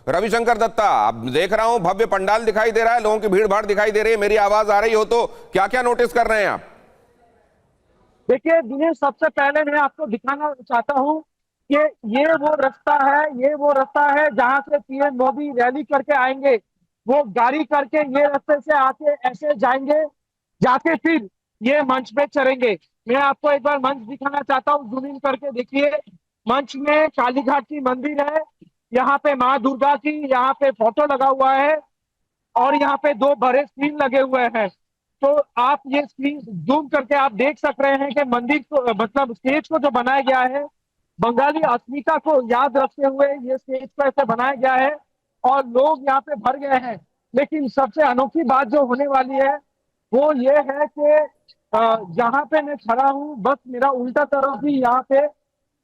रविशंकर दत्ता, अब देख रहा हूं भव्य पंडाल दिखाई दे रहा है, लोगों की भीड़ भाड़ दिखाई दे रही है, मेरी आवाज आ रही हो तो क्या क्या नोटिस कर रहे हैं आप? देखिए दिनेश, सबसे पहले मैं आपको दिखाना चाहता हूँ कि ये वो रास्ता है जहां से पीएम मोदी रैली करके आएंगे। वो गाड़ी करके ये रास्ते से आके ऐसे जाएंगे, जाके फिर ये मंच पे चढ़ेंगे। मैं आपको एक बार मंच दिखाना चाहता हूँ, जूम इन करके देखिए। मंच में कालीघाट की मंदिर है, यहाँ पे माँ दुर्गा की यहाँ पे फोटो लगा हुआ है और यहाँ पे दो बड़े स्क्रीन लगे हुए हैं। तो आप ये स्क्रीन जूम करके आप देख सक रहे हैं कि मंदिर को, मतलब स्टेज को जो बनाया गया है, बंगाली अस्मिता को याद रखते हुए ये स्टेज को ऐसे बनाया गया है और लोग यहाँ पे भर गए हैं। लेकिन सबसे अनोखी बात जो होने वाली है वो ये है कि जहाँ पे मैं खड़ा हूँ, बस मेरा उल्टा तरफ ही यहाँ पे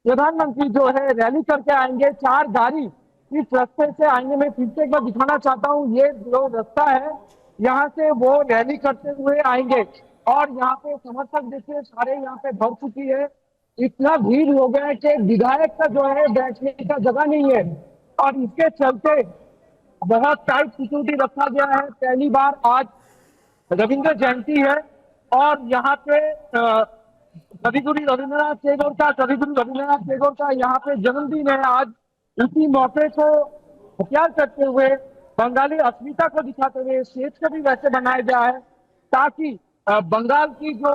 प्रधानमंत्री जो है रैली करके आएंगे। चार गाड़ी इस रास्ते से आएंगे। मैं फिर से एक बार दिखाना चाहता हूँ, ये जो रास्ता है यहाँ से वो रैली करते हुए आएंगे और यहाँ पे समर्थक देखिए सारे यहाँ पे भर चुकी है। इतना भीड़ हो गया है कि विधायक का जो है बैठने का जगह नहीं है और इसके चलते बहुत टाइट सिक्योरिटी रखा गया है। पहली बार आज रविंद्र जयंती है और यहाँ पे कविगुरु रविंद्रनाथ टैगोर का यहाँ पे जन्मदिन है आज। उसी मौके को हथियार करते हुए बंगाली अस्मिता को दिखाते हुए स्टेज को भी वैसे बनाया गया है ताकि बंगाल की जो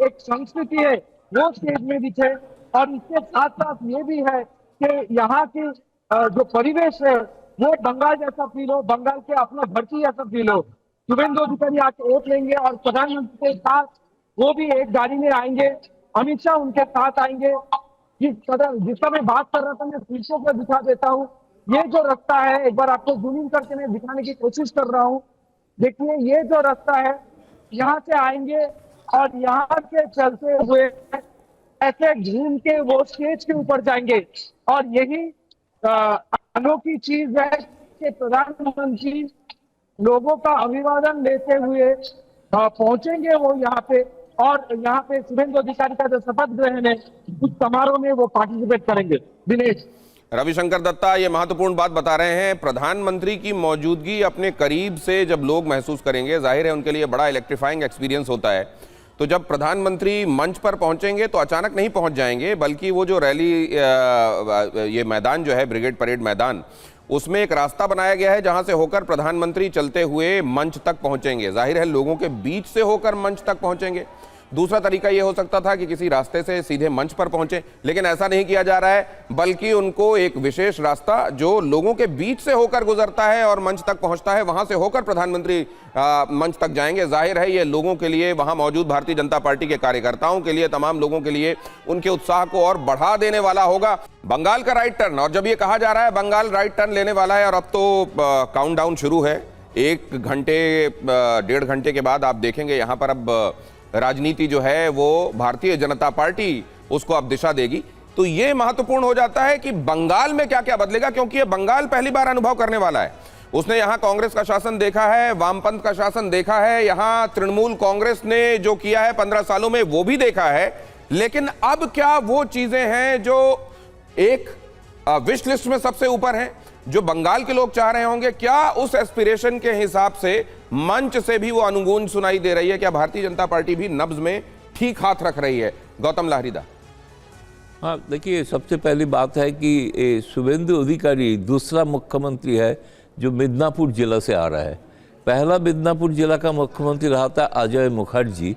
एक संस्कृति है वो स्टेज में दिखे। और इसके साथ साथ ये भी है कि यहाँ की जो परिवेश है वो बंगाल जैसा फील हो, बंगाल के अपना धरती जैसा फील हो। शुभेंदु अधिकारी आके वोट लेंगे और प्रधानमंत्री के साथ वो भी एक गाड़ी में आएंगे, अमित शाह उनके साथ आएंगे। जिसका मैं बात कर रहा था मैं फिर से दिखा देता हूँ। ये जो रास्ता है एक बार आपको जूम इन करके मैं दिखाने की कोशिश कर रहा हूँ। देखिए ये जो रास्ता है, यहाँ से आएंगे और यहाँ से चलते हुए ऐसे घूम के वो स्टेज के ऊपर जाएंगे। और यही अनोखी चीज है कि प्रधानमंत्री लोगों का अभिवादन लेते हुए पहुंचेंगे वो यहाँ पे और यहाँ पे शुभेंदु अधिकारी का जो शपथ ग्रहण है उस समारोह में वो पार्टिसिपेट करेंगे। दिनेश, रविशंकर दत्ता ये महत्वपूर्ण बात बता रहे हैं। प्रधानमंत्री की मौजूदगी अपने करीब से जब लोग महसूस करेंगे, जाहिर है उनके लिए बड़ा इलेक्ट्रीफाइंग एक्सपीरियंस होता है। तो जब प्रधानमंत्री मंच पर पहुंचेंगे तो अचानक नहीं पहुंच जाएंगे, बल्कि वो जो रैली ये मैदान जो है ब्रिगेड परेड मैदान, उसमें एक रास्ता बनाया गया है जहां से होकर प्रधानमंत्री चलते हुए मंच तक पहुंचेंगे। जाहिर है लोगों के बीच से होकर मंच तक पहुंचेंगे। दूसरा तरीका यह हो सकता था कि किसी रास्ते से सीधे मंच पर पहुंचे, लेकिन ऐसा नहीं किया जा रहा है, बल्कि उनको एक विशेष रास्ता जो लोगों के बीच से होकर गुजरता है और मंच तक पहुंचता है, वहां से होकर प्रधानमंत्री मंच तक जाएंगे। जाहिर है ये लोगों के लिए, वहां मौजूद भारतीय जनता पार्टी के कार्यकर्ताओं के लिए, तमाम लोगों के लिए उनके उत्साह को और बढ़ा देने वाला होगा। बंगाल का राइट टर्न, और जब ये कहा जा रहा है बंगाल राइट टर्न लेने वाला है और अब तो काउंटडाउन शुरू है, 1 घंटे 1.5 घंटे के बाद आप देखेंगे यहाँ पर अब राजनीति जो है वो भारतीय जनता पार्टी उसको अब दिशा देगी। तो ये महत्वपूर्ण हो जाता है कि बंगाल में क्या क्या बदलेगा, क्योंकि ये बंगाल पहली बार अनुभव करने वाला है। उसने यहां कांग्रेस का शासन देखा है, वामपंथ का शासन देखा है, यहां तृणमूल कांग्रेस ने जो किया है 15 सालों में वो भी देखा है। लेकिन अब क्या वो चीजें हैं जो एक विश लिस्ट में सबसे ऊपर हैं, जो बंगाल के लोग चाह रहे होंगे, क्या उस एस्पिरेशन के हिसाब से मंच से भी वो अनुगूंज सुनाई दे रही है? क्या भारतीय जनता पार्टी भी नब्ज में ठीक हाथ रख रही है? गौतम लाहरीदा। हाँ, देखिए सबसे पहली बात है कि शुभेंदु अधिकारी दूसरा मुख्यमंत्री है जो मिदनापुर जिला से आ रहा है। पहला मिदनापुर जिला का मुख्यमंत्री रहा था अजय मुखर्जी,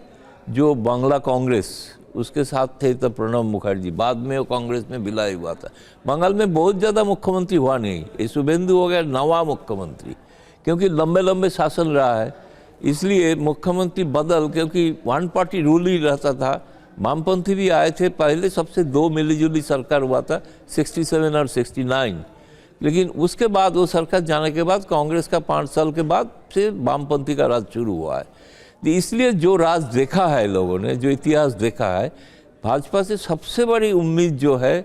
जो बांग्ला कांग्रेस उसके साथ थे, तो प्रणब मुखर्जी, बाद में वो कांग्रेस में विलय हुआ था। बंगाल में बहुत ज़्यादा मुख्यमंत्री हुआ नहीं, ये शुभेंदु हो गया नवा मुख्यमंत्री, क्योंकि लंबे लंबे शासन रहा है, इसलिए मुख्यमंत्री बदल, क्योंकि वन पार्टी रूल ही रहता था। वामपंथी भी आए थे, पहले सबसे 2 मिलीजुली सरकार हुआ था 67 और 69, लेकिन उसके बाद वो सरकार जाने के बाद कांग्रेस का 5 साल के बाद से वामपंथी का राज शुरू हुआ है। तो इसलिए जो राज देखा है लोगों ने, जो इतिहास देखा है, भाजपा से सबसे बड़ी उम्मीद जो है,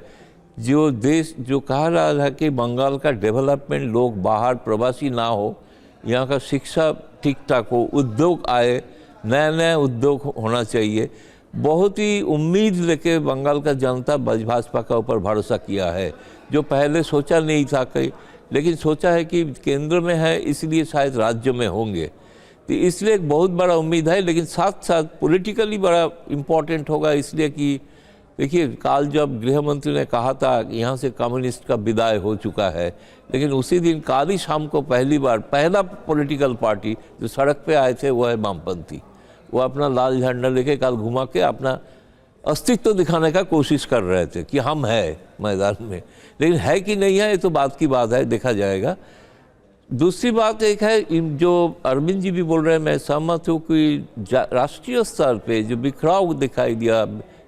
जो देश जो कह रहा है कि बंगाल का डेवलपमेंट, लोग बाहर प्रवासी ना हो, यहाँ का शिक्षा ठीक ठाक हो, उद्योग आए, नया नया उद्योग होना चाहिए, बहुत ही उम्मीद लेके बंगाल का जनता भाजपा का ऊपर भरोसा किया है, जो पहले सोचा नहीं था कि लेकिन सोचा है कि केंद्र में है इसलिए शायद राज्य में होंगे, तो इसलिए एक बहुत बड़ा उम्मीद है। लेकिन साथ साथ पॉलिटिकली बड़ा इम्पोर्टेंट होगा, इसलिए कि देखिए काल जब गृह मंत्री ने कहा था कि यहाँ से कम्युनिस्ट का विदाई हो चुका है, लेकिन उसी दिन काल ही शाम को पहला पॉलिटिकल पार्टी जो सड़क पे आए थे वो है वामपंथी। वो अपना लाल झंडा लेके काल घुमा के अपना अस्तित्व दिखाने का कोशिश कर रहे थे कि हम है मैदान में, लेकिन है कि नहीं है ये तो बात की बात है, देखा जाएगा। दूसरी बात एक है जो अरविंद जी भी बोल रहे हैं, मैं सहमत हूँ कि राष्ट्रीय स्तर पे जो बिखराव दिखाई दिया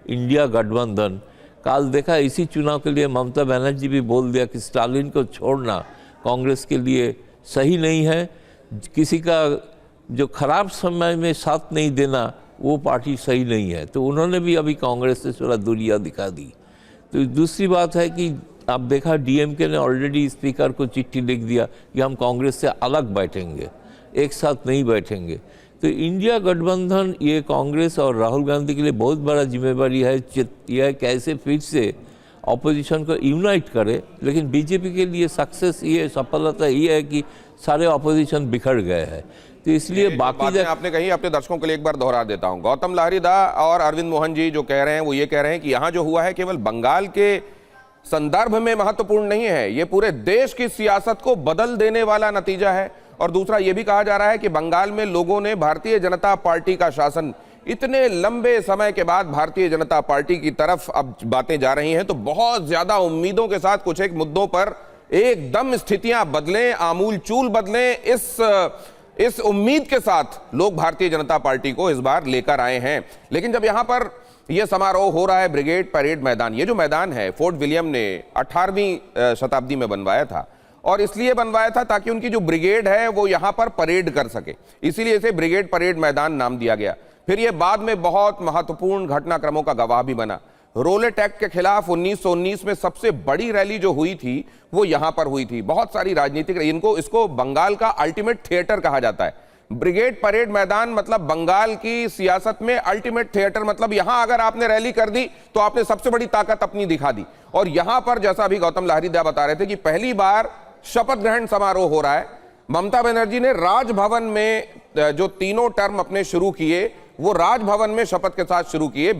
इंडिया गठबंधन, काल देखा इसी चुनाव के लिए ममता बनर्जी भी बोल दिया कि स्टालिन को छोड़ना कांग्रेस के लिए सही नहीं है, किसी का जो खराब समय में साथ नहीं देना वो पार्टी सही नहीं है, तो उन्होंने भी अभी कांग्रेस से थोड़ा दूरियां दिखा दी। तो दूसरी बात है कि आप देखा डीएमके ने ऑलरेडी स्पीकर को चिट्ठी लिख दिया कि हम कांग्रेस से अलग बैठेंगे, एक साथ नहीं बैठेंगे। तो इंडिया गठबंधन ये कांग्रेस और राहुल गांधी के लिए बहुत बड़ा जिम्मेवारी है, यह कैसे फिर से ऑपोजिशन को यूनाइट करे। लेकिन बीजेपी के लिए सक्सेस ये सफलता ये है कि सारे ऑपोजिशन बिखर गए हैं, तो इसलिए बाकी आपने कही अपने दर्शकों के लिए एक बार दोहरा देता हूं। गौतम लाहरीदा और अरविंद मोहन जी जो कह रहे हैं वो ये कह रहे हैं कि यहां जो हुआ है केवल बंगाल के संदर्भ में महत्वपूर्ण नहीं है, ये पूरे देश की सियासत को बदल देने वाला नतीजा है। और दूसरा ये भी कहा जा रहा है कि बंगाल में लोगों ने भारतीय जनता पार्टी का शासन इतने लंबे समय के बाद भारतीय जनता पार्टी की तरफ अब बातें जा रही हैं, तो बहुत ज्यादा उम्मीदों के साथ कुछ एक मुद्दों पर एकदम स्थितियां बदलें, आमूल चूल बदलें, इस उम्मीद के साथ लोग भारतीय जनता पार्टी को इस बार लेकर आए हैं। लेकिन जब यहां पर यह समारोह हो रहा है ब्रिगेड परेड मैदान, ये जो मैदान है फोर्ट विलियम ने 18वीं शताब्दी में बनवाया था, और इसलिए बनवाया था ताकि उनकी जो ब्रिगेड है वो यहां पर परेड कर सके, इसीलिए इसे ब्रिगेड परेड मैदान नाम दिया गया। फिर यह बाद में बहुत महत्वपूर्ण घटनाक्रमों का गवाह भी बना। रोलेट एक्ट के खिलाफ 1919 में सबसे बड़ी रैली जो हुई थी वो यहां पर हुई थी। बहुत सारी राजनीतिक, इसको बंगाल का अल्टीमेट थिएटर कहा जाता है। ब्रिगेड परेड मैदान मतलब बंगाल की सियासत में अल्टीमेट थिएटर, मतलब यहां अगर आपने रैली कर दी तो आपने सबसे बड़ी ताकत अपनी दिखा दी। और यहां पर जैसा अभी गौतम लाहरीदा बता रहे थे कि पहली बार शपथ ग्रहण समारोह हो रहा है। ममता बनर्जी ने राजभवन में जो तीनों टर्म अपने शुरू किए वो राजभवन में शपथ के साथ शुरू किए।